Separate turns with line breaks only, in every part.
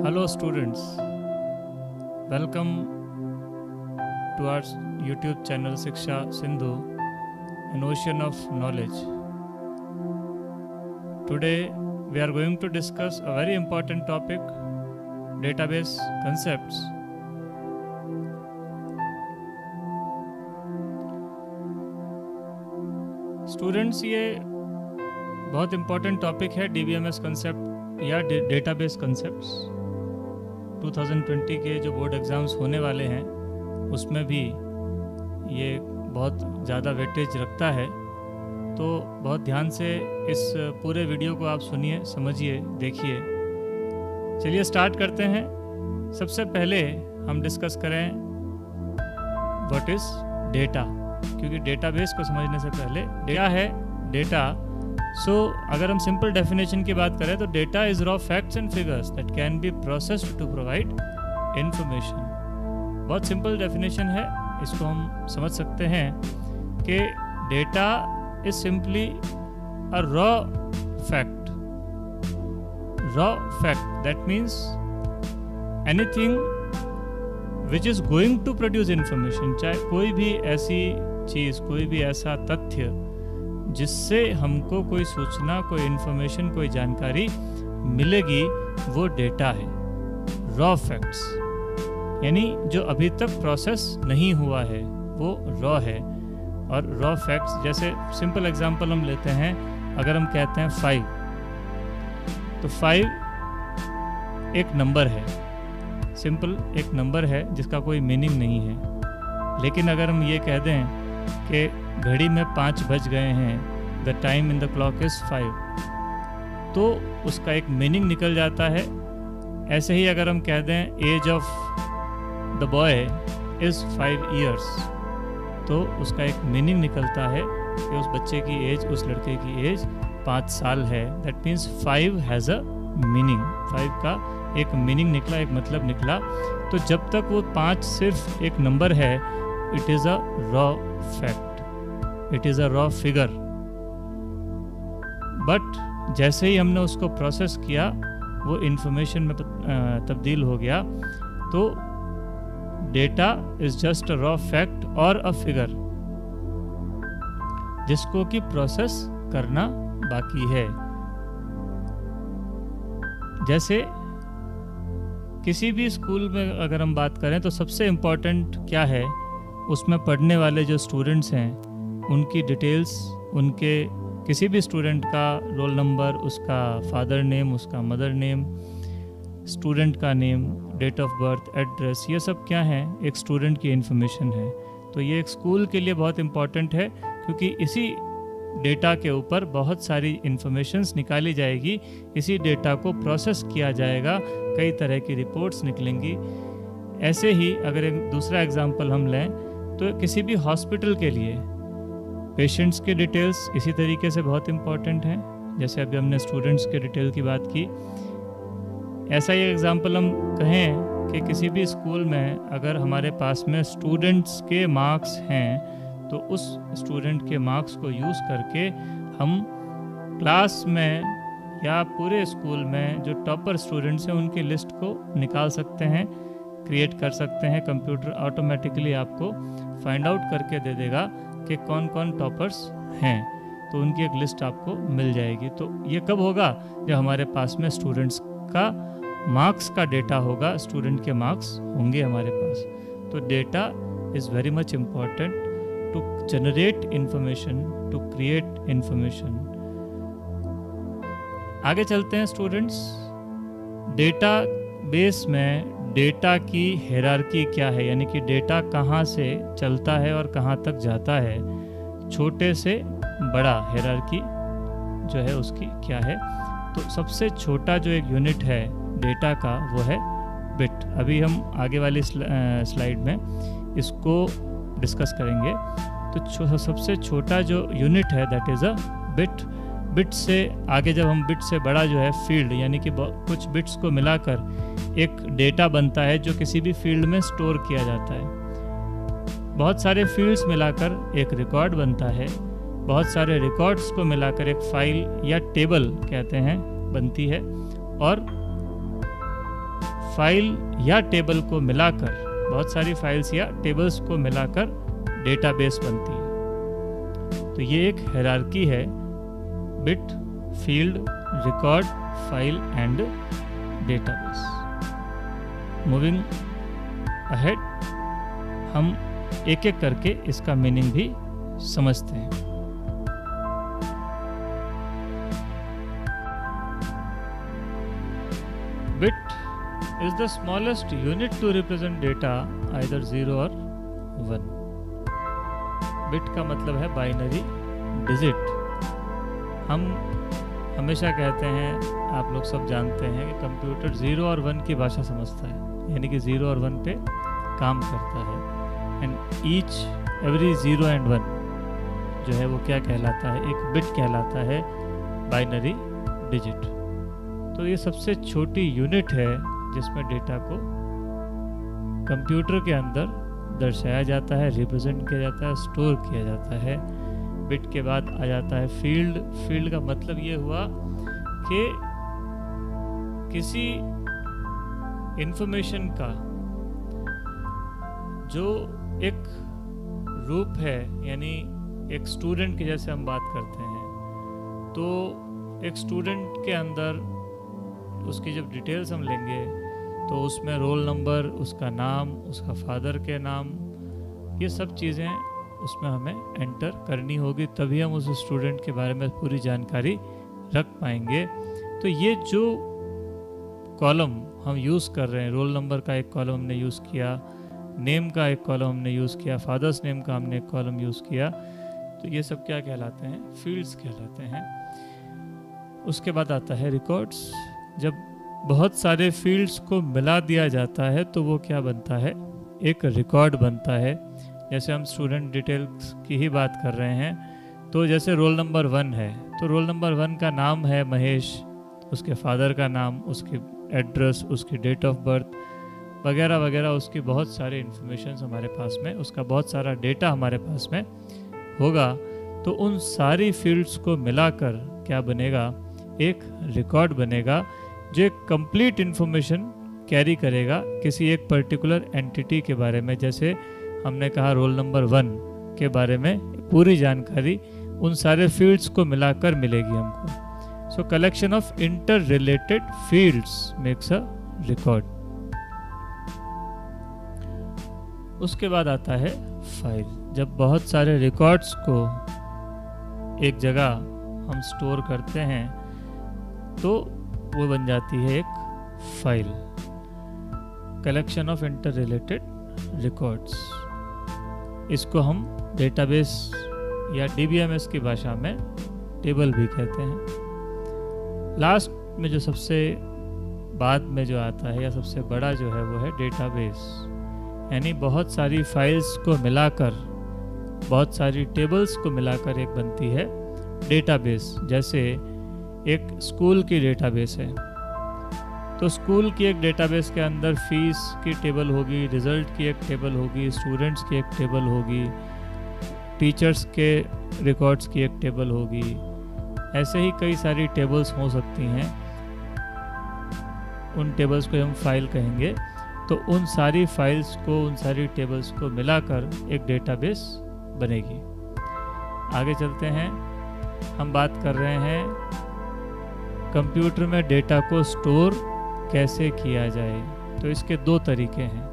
Hello students, welcome to our YouTube channel Shiksha Sindhu, an ocean of knowledge. Today we are going to discuss a very important topic, database concepts. Students, ये बहुत important topic है DBMS concept या database concepts. 2020 के जो board exams होने वाले हैं उसमें भी ये बहुत ज़्यादा वेटेज रखता है, तो बहुत ध्यान से इस पूरे वीडियो को आप सुनिए, समझिए, देखिए। चलिए स्टार्ट करते हैं। सबसे पहले हम डिस्कस करें व्हाट इज़ डेटा, क्योंकि डेटाबेस को समझने से पहले क्या है डेटा। अगर हम सिंपल डेफिनेशन की बात करें तो data is raw facts and figures that can be processed to provide information. बहुत सिंपल डेफिनेशन है, इसको हम समझ सकते हैं कि data is simply a raw fact that means anything which is going to produce information. चाहे कोई भी ऐसी चीज़, कोई भी ऐसा तथ्य जिससे हमको कोई सूचना, कोई इन्फॉर्मेशन, कोई जानकारी मिलेगी, वो डेटा है। रॉ फैक्ट्स यानी जो अभी तक प्रोसेस नहीं हुआ है वो रॉ है। और रॉ फैक्ट्स, जैसे सिंपल एग्जांपल हम लेते हैं, अगर हम कहते हैं 5, तो 5 एक नंबर है, सिंपल एक नंबर है जिसका कोई मीनिंग नहीं है। लेकिन अगर हम ये कह दें कि घड़ी में 5 बज गए हैं, the time in the clock is 5, तो उसका एक मीनिंग निकल जाता है। ऐसे ही अगर हम कह दें age of the boy is 5 years, तो उसका एक मीनिंग निकलता है कि उस बच्चे की एज, उस लड़के की एज 5 साल है। That means 5 has a meaning. 5 का एक मीनिंग निकला, एक मतलब निकला। तो जब तक वो 5 सिर्फ एक नंबर है, it is a raw fact, it is a raw figure. But जैसे ही हमने उसको प्रोसेस किया, वो इंफॉर्मेशन में तब्दील हो गया, तो data is just a raw fact और अ फिगर जिसको कि प्रोसेस करना बाकी है। जैसे किसी भी स्कूल में अगर हम बात करें तो सबसे इम्पोर्टेंट क्या है, उसमें पढ़ने वाले जो स्टूडेंट्स हैं उनकी डिटेल्स, उनके किसी भी स्टूडेंट का रोल नंबर, उसका फादर नेम, उसका मदर नेम, स्टूडेंट का name, date of birth, address, ये सब क्या है, एक स्टूडेंट की इन्फॉर्मेशन है। तो ये एक स्कूल के लिए बहुत इम्पॉर्टेंट है, क्योंकि इसी डेटा के ऊपर बहुत सारी इन्फॉर्मेशंस निकाली जाएगी, इसी डेटा को प्रोसेस किया जाएगा, कई तरह की रिपोर्ट्स निकलेंगी। ऐसे ही अगर एक दूसरा एग्जांपल हम लें तो किसी भी हॉस्पिटल के लिए पेशेंट्स के डिटेल्स इसी तरीके से बहुत इम्पॉर्टेंट हैं। जैसे अभी हमने स्टूडेंट्स के डिटेल की बात की, ऐसा ही एग्जांपल हम कहें कि किसी भी स्कूल में अगर हमारे पास में स्टूडेंट्स के मार्क्स हैं, तो उस स्टूडेंट के मार्क्स को यूज़ करके हम क्लास में या पूरे स्कूल में जो टॉपर स्टूडेंट्स हैं उनकी लिस्ट को निकाल सकते हैं, क्रिएट कर सकते हैं। कंप्यूटर ऑटोमेटिकली आपको फाइंड आउट करके दे देगा कि कौन कौन टॉपर्स हैं, तो उनकी एक लिस्ट आपको मिल जाएगी। तो ये कब होगा, जब हमारे पास में स्टूडेंट्स का मार्क्स का डेटा होगा, स्टूडेंट के मार्क्स होंगे हमारे पास। तो data is very much important to generate information, to create information. आगे चलते हैं स्टूडेंट्स। डेटा बेस में डेटा की हायरार्की क्या है, यानी कि डेटा कहाँ से चलता है और कहाँ तक जाता है, छोटे से बड़ा हायरार्की जो है उसकी क्या है। तो सबसे छोटा जो एक यूनिट है डेटा का वो है बिट। अभी हम आगे वाली स्लाइड में इसको डिस्कस करेंगे। तो सबसे छोटा जो यूनिट है that is a bit. Bit से आगे जब हम बिट से बड़ा जो है फील्ड, यानी कि कुछ बिट्स को मिलाकर एक डेटा बनता है जो किसी भी फील्ड में स्टोर किया जाता है। बहुत सारे फील्ड्स मिलाकर एक रिकॉर्ड बनता है, बहुत सारे रिकॉर्ड्स को मिलाकर एक फाइल या टेबल कहते हैं बनती है। और फाइल या टेबल को मिलाकर, बहुत सारी फाइल्स या टेबल्स को मिलाकर डेटाबेस बनती है। तो ये एक हायरार्की है, bit, field, record, file and database. Moving ahead, हम एक एक करके इसका मीनिंग भी समझते हैं। Bit is the smallest unit to represent data, either 0 or 1. Bit का मतलब है बाइनरी डिजिट। हम हमेशा कहते हैं, आप लोग सब जानते हैं कि कंप्यूटर 0 और 1 की भाषा समझता है, यानी कि 0 और 1 पे काम करता है। एंड ईच एवरी 0 एंड 1 जो है वो क्या कहलाता है, एक बिट कहलाता है, बाइनरी डिजिट। तो ये सबसे छोटी यूनिट है जिसमें डेटा को कंप्यूटर के अंदर दर्शाया जाता है, रिप्रेजेंट किया जाता है, स्टोर किया जाता है। बिट के बाद आ जाता है फील्ड। फील्ड का मतलब ये हुआ कि किसी इंफॉर्मेशन का जो एक रूप है, यानी एक स्टूडेंट की जैसे हम बात करते हैं, तो एक स्टूडेंट के अंदर उसकी जब डिटेल्स हम लेंगे तो उसमें रोल नंबर, उसका नाम, उसका फादर के नाम, ये सब चीज़ें उसमें हमें एंटर करनी होगी, तभी हम उस स्टूडेंट के बारे में पूरी जानकारी रख पाएंगे। तो ये जो कॉलम हम यूज़ कर रहे हैं, रोल नंबर का एक कॉलम हमने यूज़ किया, नेम का एक कॉलम हमने यूज़ किया, फादर्स नेम का हमने एक कॉलम यूज़ किया, तो ये सब क्या कहलाते हैं, फील्ड्स कहलाते हैं। उसके बाद आता है रिकॉर्ड्स। जब बहुत सारे फील्ड्स को मिला दिया जाता है तो वो क्या बनता है, एक रिकॉर्ड बनता है। जैसे हम स्टूडेंट डिटेल्स की ही बात कर रहे हैं, तो जैसे रोल नंबर 1 है, तो रोल नंबर 1 का नाम है महेश, उसके फादर का नाम, उसकी एड्रेस, उसकी डेट ऑफ बर्थ वगैरह वगैरह, उसकी बहुत सारी इन्फॉर्मेशन हमारे पास में, उसका बहुत सारा डेटा हमारे पास में होगा। तो उन सारी फील्ड्स को मिलाकर क्या बनेगा, एक रिकॉर्ड बनेगा जो एक कंप्लीट इन्फॉर्मेशन कैरी करेगा किसी एक पर्टिकुलर एंटिटी के बारे में। जैसे हमने कहा रोल नंबर 1 के बारे में पूरी जानकारी उन सारे फील्ड्स को मिलाकर मिलेगी हमको। सो collection of inter related fields makes a record. उसके बाद आता है फाइल। जब बहुत सारे रिकॉर्ड्स को एक जगह हम स्टोर करते हैं तो वो बन जाती है एक file. Collection of inter related records, इसको हम डेटाबेस या डीबीएमएस की भाषा में टेबल भी कहते हैं। लास्ट में जो सबसे बाद में जो आता है या सबसे बड़ा जो है वो है डेटाबेस, यानी बहुत सारी फाइल्स को मिलाकर, बहुत सारी टेबल्स को मिलाकर एक बनती है डेटाबेस। जैसे एक स्कूल की डेटाबेस है, तो स्कूल की एक डेटाबेस के अंदर फीस की टेबल होगी, रिजल्ट की एक टेबल होगी, स्टूडेंट्स की एक टेबल होगी, टीचर्स के रिकॉर्ड्स की एक टेबल होगी। ऐसे ही कई सारी टेबल्स हो सकती हैं, उन टेबल्स को हम फाइल कहेंगे। तो उन सारी फाइल्स को, उन सारी टेबल्स को मिलाकर एक डेटाबेस बनेगी। आगे चलते हैं, हम बात कर रहे हैं कंप्यूटर में डेटा को स्टोर कैसे किया जाए। तो इसके दो तरीके हैं।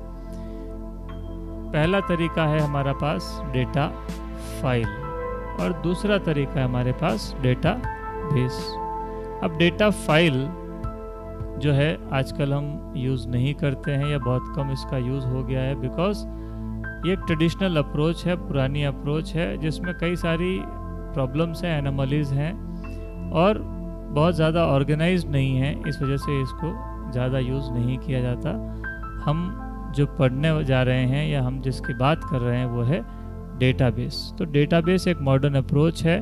पहला तरीका है हमारा पास डेटा फाइल और दूसरा तरीका है हमारे पास डेटा बेस। अब डेटा फाइल जो है आजकल हम यूज़ नहीं करते हैं या बहुत कम इसका यूज़ हो गया है, बिकॉज ये एक ट्रेडिशनल अप्रोच है, पुरानी अप्रोच है, जिसमें कई सारी प्रॉब्लम्स हैं, एनोमलीज हैं और बहुत ज़्यादा ऑर्गेनाइज्ड नहीं है। इस वजह से इसको ज़्यादा यूज़ नहीं किया जाता। हम जो पढ़ने जा रहे हैं या हम जिसकी बात कर रहे हैं वो है डेटाबेस। तो डेटाबेस एक मॉडर्न अप्रोच है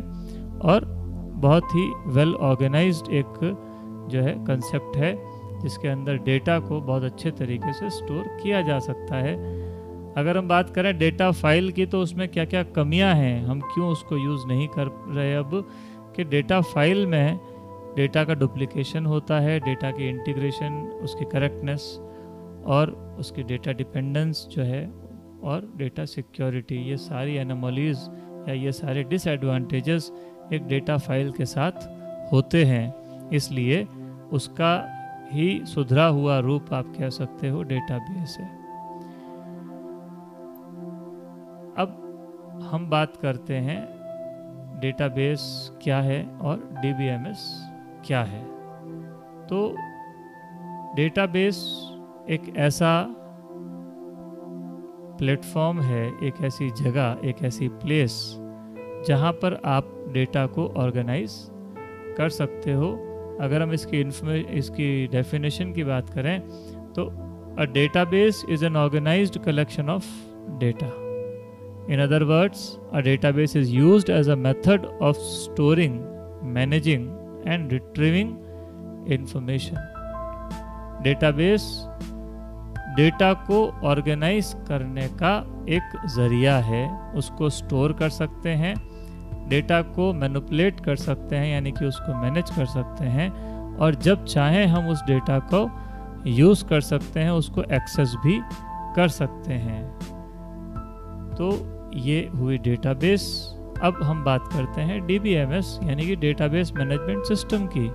और बहुत ही वेल ऑर्गेनाइज्ड एक जो है कंसेप्ट है, जिसके अंदर डेटा को बहुत अच्छे तरीके से स्टोर किया जा सकता है। अगर हम बात करें डेटा फाइल की, तो उसमें क्या क्या कमियां हैं, हम क्यों उसको यूज़ नहीं कर रहे अब, कि डेटा फाइल में डेटा का डुप्लीकेशन होता है, डेटा की इंटीग्रेशन, उसकी करेक्टनेस और उसकी डेटा डिपेंडेंस जो है और डेटा सिक्योरिटी, ये सारी एनोमलीज या ये सारे डिसएडवांटेजेस एक डेटा फाइल के साथ होते हैं, इसलिए उसका ही सुधरा हुआ रूप आप कह सकते हो डेटाबेस है। अब हम बात करते हैं डेटाबेस क्या है और डीबीएमएस क्या है। तो डेटाबेस एक ऐसा प्लेटफॉर्म है, एक ऐसी जगह, एक ऐसी प्लेस जहाँ पर आप डेटा को ऑर्गेनाइज कर सकते हो। अगर हम इसकी डेफिनेशन की बात करें तो a database is an organised collection of data. In other words, a database is used as a method of storing, managing and retrieving information. Database data को ऑर्गेनाइज करने का एक ज़रिया है। उसको स्टोर कर सकते हैं, डेटा को मैनिपुलेट कर सकते हैं यानी कि उसको मैनेज कर सकते हैं, और जब चाहें हम उस डेटा को यूज़ कर सकते हैं, उसको एक्सेस भी कर सकते हैं। तो ये हुई डेटाबेस। अब हम बात करते हैं डीबीएमएस यानी कि डेटाबेस मैनेजमेंट सिस्टम की।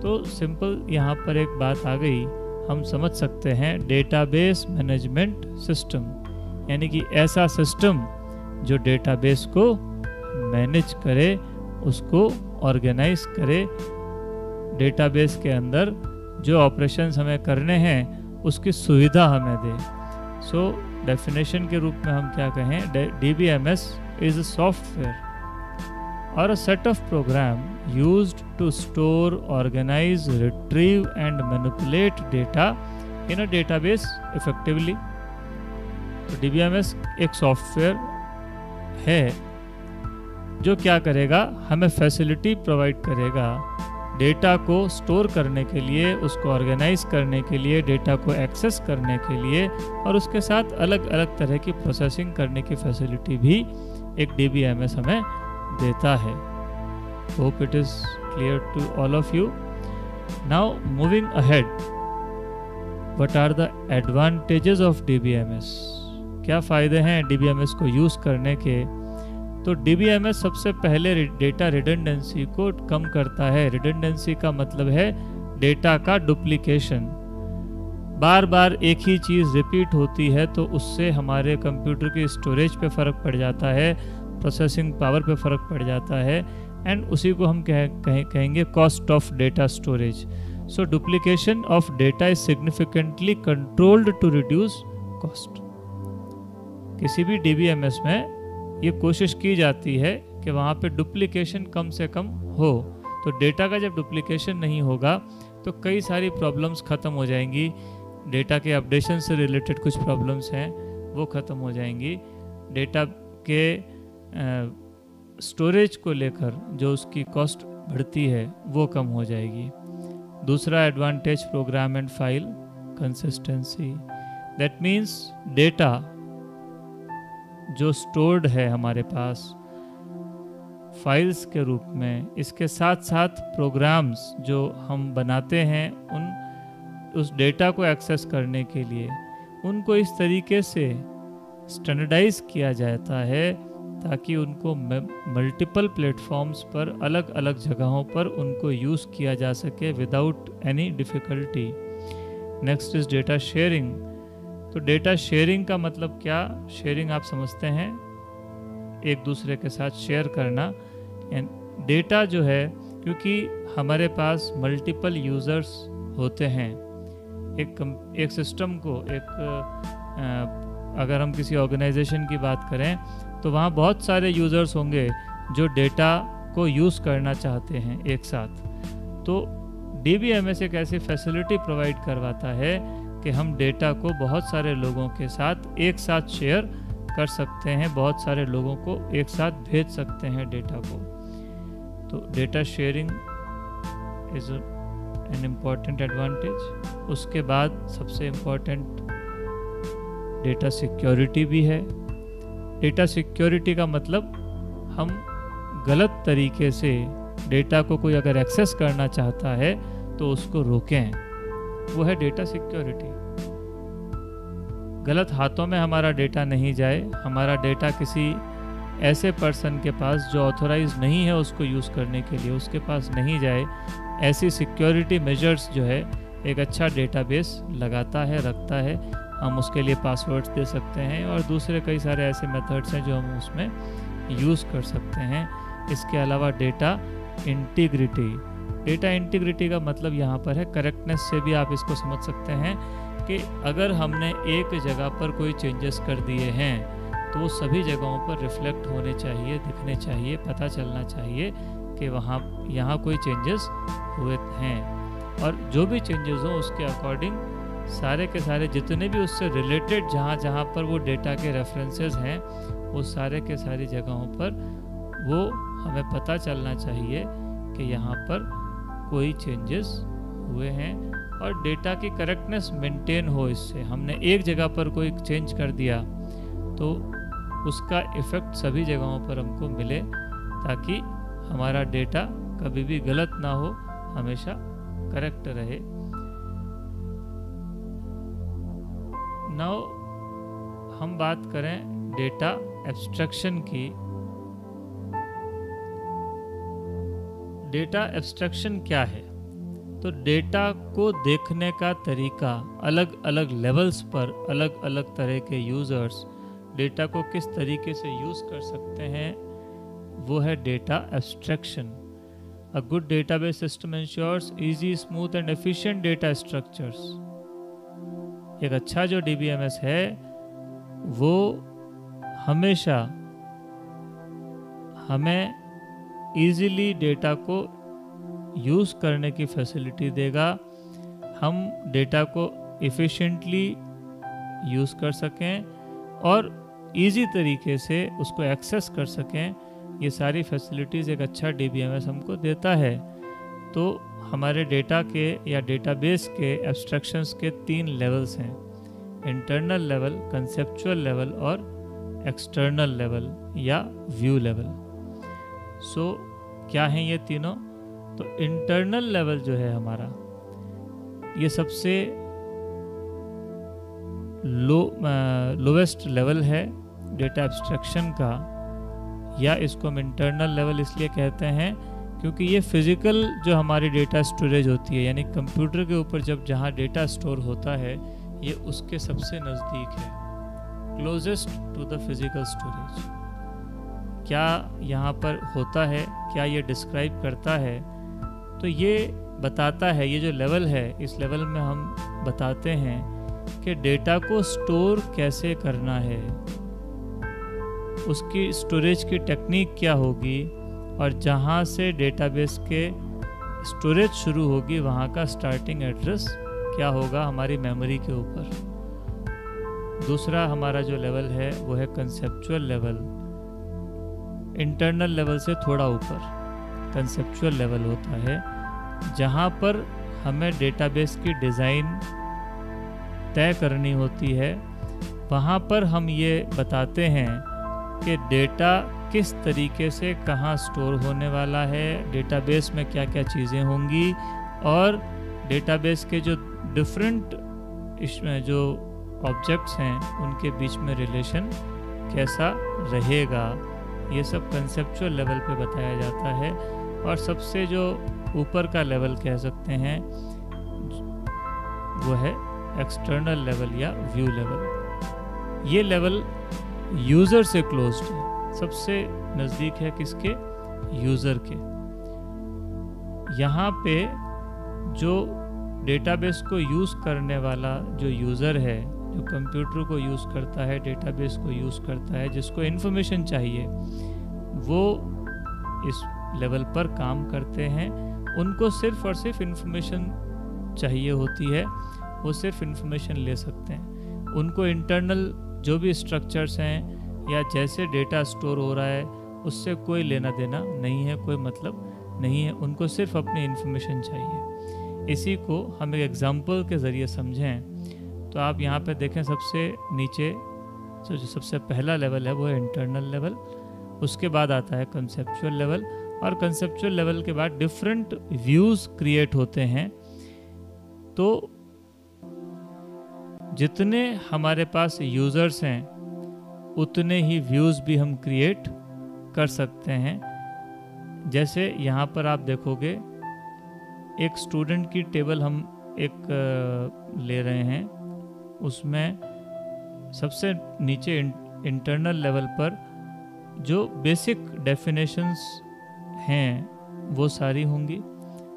तो सिंपल यहाँ पर एक बात आ गई, हम समझ सकते हैं डेटाबेस मैनेजमेंट सिस्टम यानी कि ऐसा सिस्टम जो डेटाबेस को मैनेज करे, उसको ऑर्गेनाइज करे, डेटाबेस के अंदर जो ऑपरेशंस हमें करने हैं उसकी सुविधा हमें दे। सो डेफिनेशन के रूप में हम क्या कहें, DBMS is a software or a set of program used to store, organize, retrieve and manipulate data in a database effectively. तो DBMS एक सॉफ्टवेयर है जो क्या करेगा, हमें फैसिलिटी प्रोवाइड करेगा डेटा को स्टोर करने के लिए, उसको ऑर्गेनाइज करने के लिए, डेटा को एक्सेस करने के लिए, और उसके साथ अलग अलग तरह की प्रोसेसिंग करने की फैसिलिटी भी एक DBMS हमें देता है। Hope it is clear to all of you. Now moving ahead, what are the advantages of DBMS? क्या फ़ायदे हैं DBMS को यूज़ करने के? तो DBMS सबसे पहले डेटा रिडंडेंसी को कम करता है। रिडंडेंसी का मतलब है डेटा का डुप्लीकेशन। बार बार एक ही चीज़ रिपीट होती है तो उससे हमारे कंप्यूटर की स्टोरेज पे फ़र्क पड़ जाता है, प्रोसेसिंग पावर पे फ़र्क पड़ जाता है, एंड उसी को हम कहेंगे cost of data storage. So duplication of data is significantly controlled to reduce cost. किसी भी डीबीएमएस में ये कोशिश की जाती है कि वहाँ पे डुप्लीकेशन कम से कम हो। तो डेटा का जब डुप्लीकेशन नहीं होगा तो कई सारी प्रॉब्लम्स ख़त्म हो जाएंगी। डेटा के अपडेशन से रिलेटेड कुछ प्रॉब्लम्स हैं वो ख़त्म हो जाएंगी। डेटा के स्टोरेज को लेकर जो उसकी कॉस्ट बढ़ती है वो कम हो जाएगी। दूसरा advantage, program and file consistency. That means data जो स्टोर्ड है हमारे पास फाइल्स के रूप में, इसके साथ साथ प्रोग्राम्स जो हम बनाते हैं उस डेटा को एक्सेस करने के लिए, उनको इस तरीके से स्टैंडर्डाइज किया जाता है ताकि उनको मल्टीपल प्लेटफॉर्म्स पर, अलग अलग जगहों पर उनको यूज़ किया जा सके without any difficulty. Next is data sharing. तो डेटा शेयरिंग का मतलब क्या? शेयरिंग आप समझते हैं एक दूसरे के साथ शेयर करना। डेटा जो है, क्योंकि हमारे पास मल्टीपल यूज़र्स होते हैं, एक सिस्टम को, अगर हम किसी ऑर्गेनाइजेशन की बात करें तो वहाँ बहुत सारे यूज़र्स होंगे जो डेटा को यूज़ करना चाहते हैं एक साथ। तो डीबीएमएस एक ऐसी फैसिलिटी प्रोवाइड करवाता है कि हम डेटा को बहुत सारे लोगों के साथ एक साथ शेयर कर सकते हैं, बहुत सारे लोगों को एक साथ भेज सकते हैं डेटा को। तो data sharing is an important advantage. उसके बाद सबसे इम्पॉर्टेंट डेटा सिक्योरिटी भी है। डेटा सिक्योरिटी का मतलब हम गलत तरीके से डेटा को कोई अगर एक्सेस करना चाहता है तो उसको रोकें, वो है डेटा सिक्योरिटी। गलत हाथों में हमारा डेटा नहीं जाए, हमारा डेटा किसी ऐसे पर्सन के पास जो ऑथोराइज नहीं है उसको यूज़ करने के लिए, उसके पास नहीं जाए, ऐसी सिक्योरिटी मेजर्स जो है एक अच्छा डेटाबेस लगाता है, रखता है। हम उसके लिए पासवर्ड्स दे सकते हैं और दूसरे कई सारे ऐसे मेथड्स हैं जो हम उसमें यूज़ कर सकते हैं। इसके अलावा डेटा इंटीग्रिटी, डेटा इंटीग्रिटी का मतलब यहाँ पर है करेक्टनेस से भी आप इसको समझ सकते हैं कि अगर हमने एक जगह पर कोई चेंजेस कर दिए हैं तो वो सभी जगहों पर रिफ्लेक्ट होने चाहिए, दिखने चाहिए, पता चलना चाहिए कि यहाँ कोई चेंजेस हुए हैं। और जो भी चेंजेस हों उसके अकॉर्डिंग सारे के सारे जितने भी उससे रिलेटेड जहाँ पर वो डेटा के रेफरेंसेस हैं वो सारे के सारी जगहों पर वो हमें पता चलना चाहिए कि यहाँ पर कोई चेंजेस हुए हैं और डेटा की करेक्टनेस मेंटेन हो। इससे हमने एक जगह पर कोई चेंज कर दिया तो उसका इफ़ेक्ट सभी जगहों पर हमको मिले ताकि हमारा डेटा कभी भी गलत ना हो, हमेशा करेक्ट रहे। नाउ हम बात करें डेटा एब्स्ट्रैक्शन की। डेटा एब्स्ट्रैक्शन क्या है? तो डेटा को देखने का तरीका, अलग अलग लेवल्स पर अलग अलग तरह के यूज़र्स डेटा को किस तरीके से यूज़ कर सकते हैं, वो है data abstraction. A good database system ensures easy, smooth and efficient data structures. एक अच्छा जो डीबीएमएस है वो हमेशा हमें इजीली डेटा को यूज़ करने की फैसिलिटी देगा, हम डेटा को एफिशिएंटली यूज़ कर सकें और इजी तरीके से उसको एक्सेस कर सकें। ये सारी फैसिलिटीज़ एक अच्छा डीबीएमएस हमको देता है। तो हमारे डेटा के या डेटाबेस के एब्स्ट्रैक्शंस के 3 लेवल्स हैं, इंटरनल लेवल, कंसेप्चुअल लेवल और एक्सटर्नल लेवल या व्यू लेवल। सो क्या हैं ये तीनों? तो इंटरनल लेवल जो है हमारा, ये सबसे लोवेस्ट लेवल है डेटा एब्स्ट्रैक्शन का, या इसको हम इंटरनल लेवल इसलिए कहते हैं क्योंकि ये फिज़िकल जो हमारी डेटा स्टोरेज होती है, यानी कंप्यूटर के ऊपर जहाँ डेटा स्टोर होता है ये उसके सबसे नज़दीक है, closest to the physical storage. क्या यहाँ पर होता है, क्या ये डिस्क्राइब करता है? तो ये बताता है, ये जो लेवल है इस लेवल में हम बताते हैं कि डेटा को स्टोर कैसे करना है, उसकी स्टोरेज की टेक्निक क्या होगी और जहाँ से डेटाबेस के स्टोरेज शुरू होगी वहाँ का स्टार्टिंग एड्रेस क्या होगा हमारी मेमोरी के ऊपर। दूसरा हमारा जो लेवल है वो है कंसेप्चुअल लेवल। इंटरनल लेवल से थोड़ा ऊपर कंसेप्चुअल लेवल होता है जहाँ पर हमें डेटाबेस की डिज़ाइन तय करनी होती है। वहाँ पर हम ये बताते हैं कि डेटा किस तरीके से कहाँ स्टोर होने वाला है, डेटाबेस में क्या क्या चीज़ें होंगी और डेटाबेस के जो डिफरेंट इसमें जो ऑब्जेक्ट्स हैं उनके बीच में रिलेशन कैसा रहेगा। ये सब कंसेप्चुअल लेवल पे बताया जाता है। और सबसे जो ऊपर का लेवल कह सकते हैं वो है एक्सटर्नल लेवल या व्यू लेवल। ये लेवल यूज़र से क्लोज्ड है, सबसे नज़दीक है किसके? यूज़र के। यहाँ पे जो डेटाबेस को यूज़ करने वाला जो यूज़र है, जो कंप्यूटर को यूज़ करता है, डेटाबेस को यूज़ करता है, जिसको इन्फॉर्मेशन चाहिए, वो इस लेवल पर काम करते हैं। उनको सिर्फ और सिर्फ इन्फॉर्मेशन चाहिए होती है, वो सिर्फ इन्फॉर्मेशन ले सकते हैं। उनको इंटरनल जो भी स्ट्रक्चर्स हैं या जैसे डेटा स्टोर हो रहा है उससे कोई लेना देना नहीं है, कोई मतलब नहीं है, उनको सिर्फ अपनी इन्फॉर्मेशन चाहिए। इसी को हम एक एग्जांपल के ज़रिए समझें तो आप यहाँ पे देखें, सबसे नीचे जो सबसे पहला लेवल है वो है इंटरनल लेवल, उसके बाद आता है कंसेप्चुअल लेवल और कंसेप्चुअल लेवल के बाद डिफरेंट व्यूज़ क्रिएट होते हैं। तो जितने हमारे पास यूज़र्स हैं उतने ही व्यूज़ भी हम क्रिएट कर सकते हैं। जैसे यहाँ पर आप देखोगे एक स्टूडेंट की टेबल हम एक ले रहे हैं, उसमें सबसे नीचे इंटरनल लेवल पर जो बेसिक डेफिनेशंस हैं वो सारी होंगी।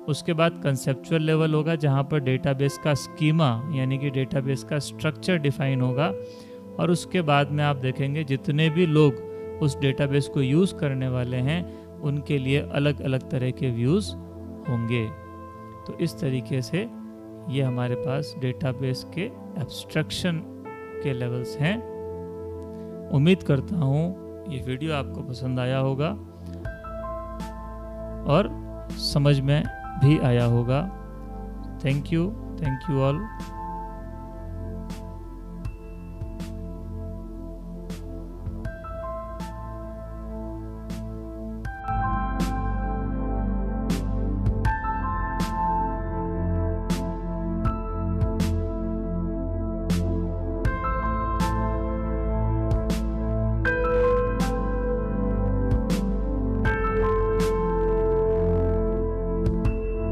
उसके बाद कंसेप्चुअल लेवल होगा जहाँ पर डेटाबेस का स्कीमा यानी कि डेटाबेस का स्ट्रक्चर डिफाइन होगा। और उसके बाद में आप देखेंगे जितने भी लोग उस डेटाबेस को यूज़ करने वाले हैं उनके लिए अलग अलग तरह के व्यूज़ होंगे। तो इस तरीके से ये हमारे पास डेटाबेस के एब्स्ट्रैक्शन के लेवल्स हैं। उम्मीद करता हूँ ये वीडियो आपको पसंद आया होगा और समझ में भी आया होगा। Thank you all.